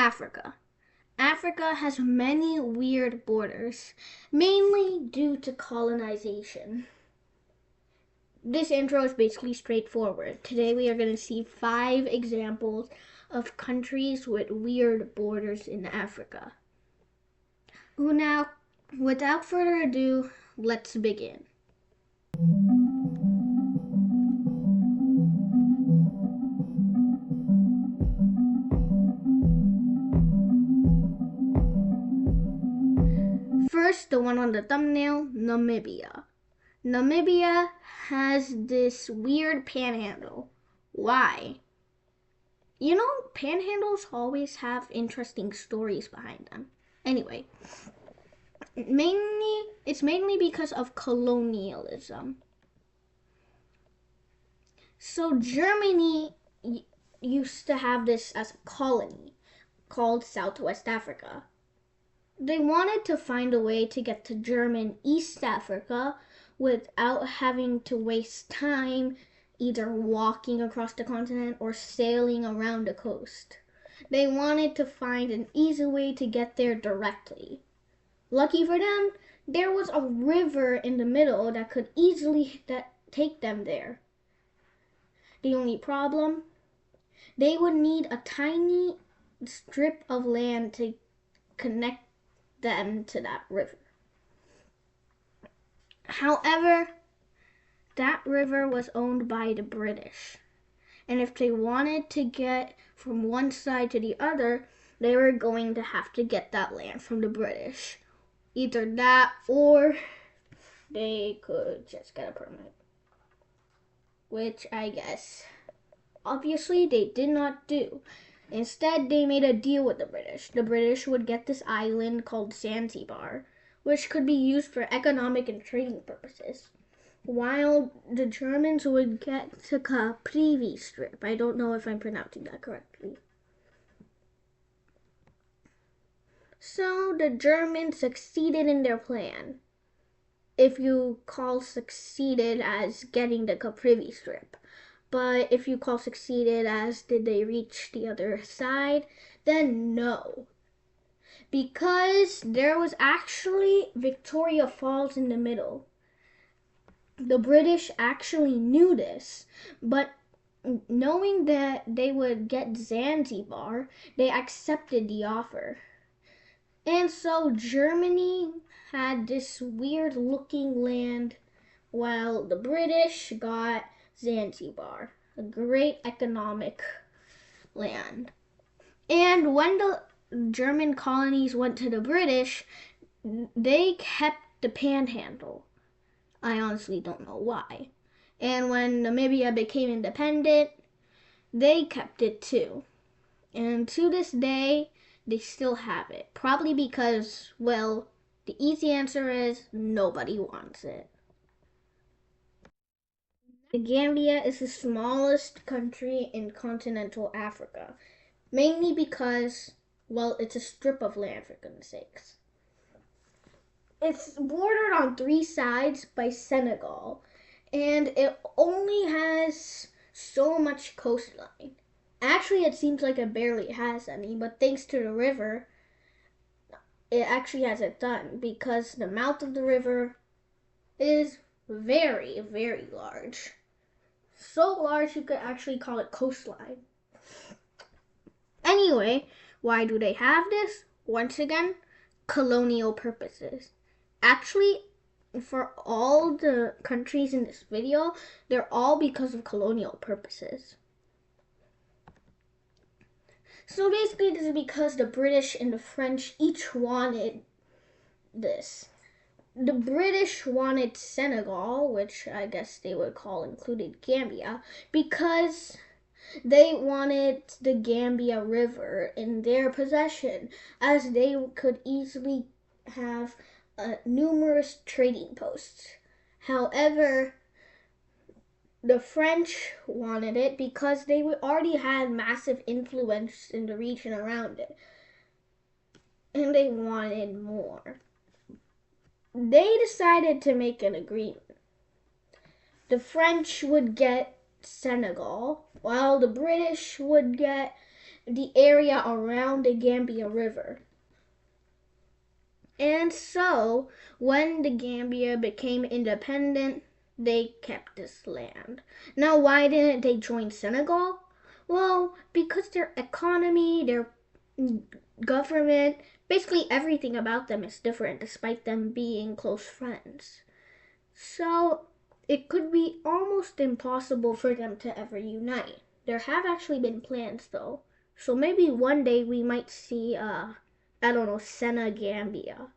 Africa. Africa has many weird borders, mainly due to colonization. This intro is basically straightforward. Today we are going to see 5 examples of countries with weird borders in Africa. Now, without further ado, let's begin. First, the one on the thumbnail, Namibia. Namibia has this weird panhandle. Why? You know, panhandles always have interesting stories behind them. Anyway, it's mainly because of colonialism. So Germany used to have this as a colony called Southwest Africa. They wanted to find a way to get to German East Africa without having to waste time either walking across the continent or sailing around the coast. They wanted to find an easy way to get there directly. Lucky for them, there was a river in the middle that could easily take them there. The only problem? They would need a tiny strip of land to connect them to that river. However, that river was owned by the British, and if they wanted to get from one side to the other, they were going to have to get that land from the British. Either that or they could just get a permit, which I guess obviously they did not do. Instead, they made a deal with the British. The British would get this island called Zanzibar, which could be used for economic and trading purposes, while the Germans would get the Caprivi Strip. I don't know if I'm pronouncing that correctly. So the Germans succeeded in their plan, if you call succeeded as getting the Caprivi Strip. But if you call succeeded as did they reach the other side, then no. Because there was actually Victoria Falls in the middle. The British actually knew this, but knowing that they would get Zanzibar, they accepted the offer. And so Germany had this weird looking land while the British got Zanzibar, a great economic land. And when the German colonies went to the British, they kept the panhandle. I honestly don't know why. And when Namibia became independent, they kept it too. And to this day, they still have it. Probably because, well, the easy answer is nobody wants it. The Gambia is the smallest country in continental Africa, mainly because, well, it's a strip of land, for goodness sakes. It's bordered on 3 sides by Senegal, and it only has so much coastline. Actually, it seems like it barely has any, but thanks to the river, it actually has a ton, because the mouth of the river is very, very large. So large you could actually call it coastline. Anyway, why do they have this? Once again, colonial purposes. Actually, for all the countries in this video, they're all because of colonial purposes. So basically, this is because the British and the French each wanted this. The British wanted Senegal, which I guess they would call included Gambia, because they wanted the Gambia River in their possession, as they could easily have numerous trading posts. However, the French wanted it because they already had massive influence in the region around it, and they wanted more. They decided to make an agreement. The French would get Senegal, while the British would get the area around the Gambia River. And so, when the Gambia became independent, they kept this land. Now, why didn't they join Senegal? Well, because their economy, their government, basically everything about them is different despite them being close friends. So, it could be almost impossible for them to ever unite. There have actually been plans though. So maybe one day we might see I don't know, Senegambia.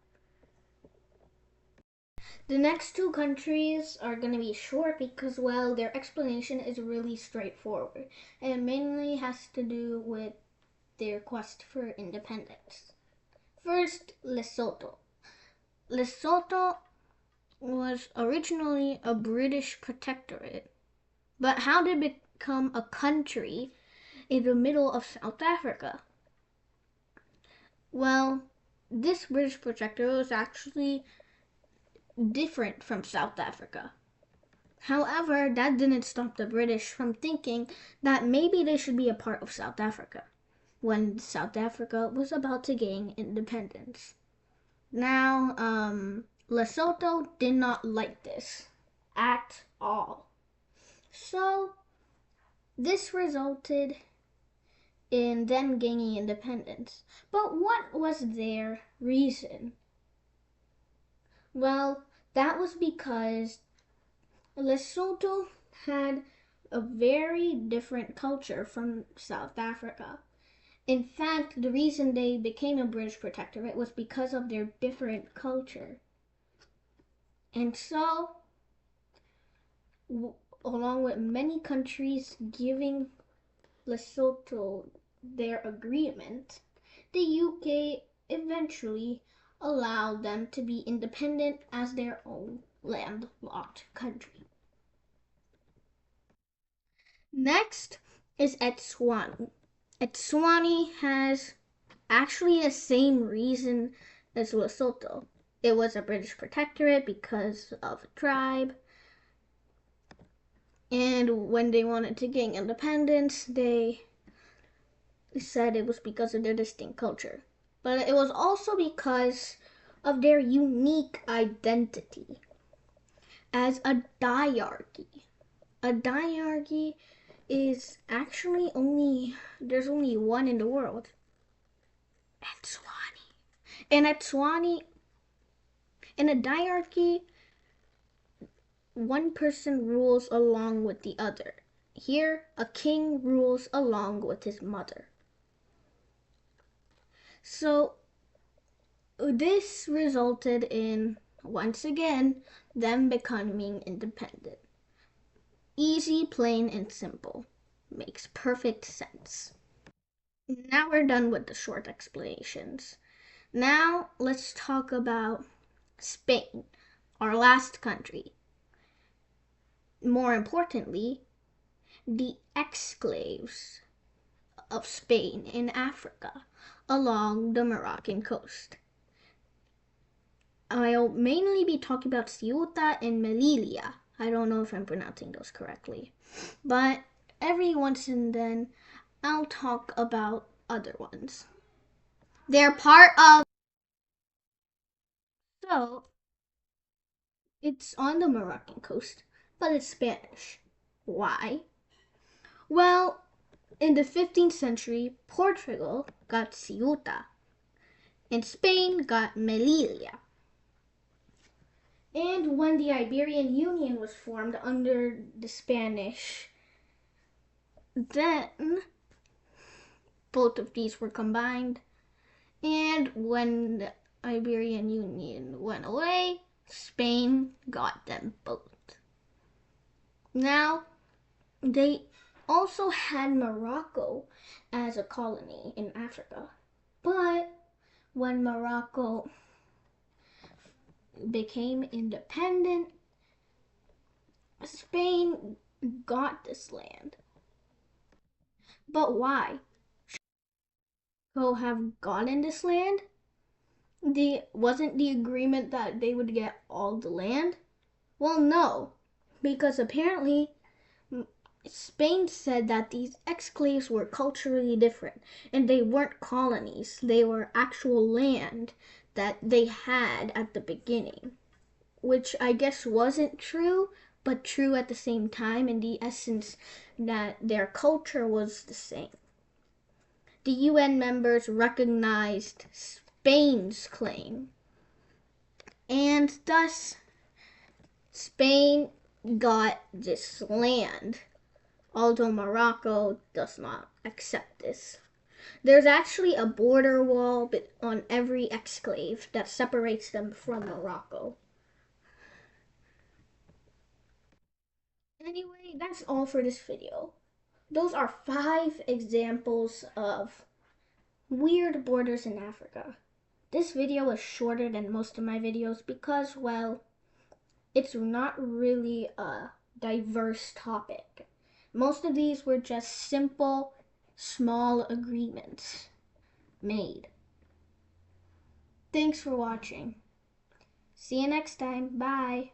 The next two countries are going to be short because, well, their explanation is really straightforward and mainly has to do with their quest for independence. First, Lesotho. Lesotho was originally a British protectorate, but how did it become a country in the middle of South Africa? Well, this British protectorate was actually different from South Africa. However, that didn't stop the British from thinking that maybe they should be a part of South Africa when South Africa was about to gain independence. Now, Lesotho did not like this at all. So, this resulted in them gaining independence. But what was their reason? Well, that was because Lesotho had a very different culture from South Africa. In fact, the reason they became a British protectorate was because of their different culture. And so, along with many countries giving Lesotho their agreement, the UK eventually allowed them to be independent as their own landlocked country. Next is Etswani. Etswani has actually the same reason as Lesotho. It was a British protectorate because of a tribe. And when they wanted to gain independence, they said it was because of their distinct culture. But it was also because of their unique identity as a diarchy. A diarchy is actually there's only one in the world. Etswani. And Etswani, in a diarchy, one person rules along with the other. Here, a king rules along with his mother. So, this resulted in, once again, them becoming independent. Easy, plain, and simple. Makes perfect sense. Now we're done with the short explanations. Now let's talk about Spain, our last country. More importantly, the exclaves of Spain in Africa along the Moroccan coast. I'll mainly be talking about Ceuta and Melilla. I don't know if I'm pronouncing those correctly. But every once and then, I'll talk about other ones. They're part of. So, it's on the Moroccan coast, but it's Spanish. Why? Well, in the 15th century, Portugal got Ceuta, and Spain got Melilla. And when the Iberian Union was formed under the Spanish, then both of these were combined. And when the Iberian Union went away, Spain got them both. Now, they also had Morocco as a colony in Africa. But when Morocco became independent, Spain got this land. But why? Should have gotten this land? Wasn't the agreement that they would get all the land? Well, no, because apparently Spain said that these exclaves were culturally different and they weren't colonies, they were actual land that they had at the beginning, which I guess wasn't true, but true at the same time in the essence that their culture was the same. The UN members recognized Spain's claim, and thus Spain got this land, although Morocco does not accept this. There's actually a border wall on every exclave that separates them from Morocco. Anyway, that's all for this video. Those are 5 examples of weird borders in Africa. This video is shorter than most of my videos because, well, it's not really a diverse topic. Most of these were just simple, small agreements made. Thanks for watching. See you next time. Bye.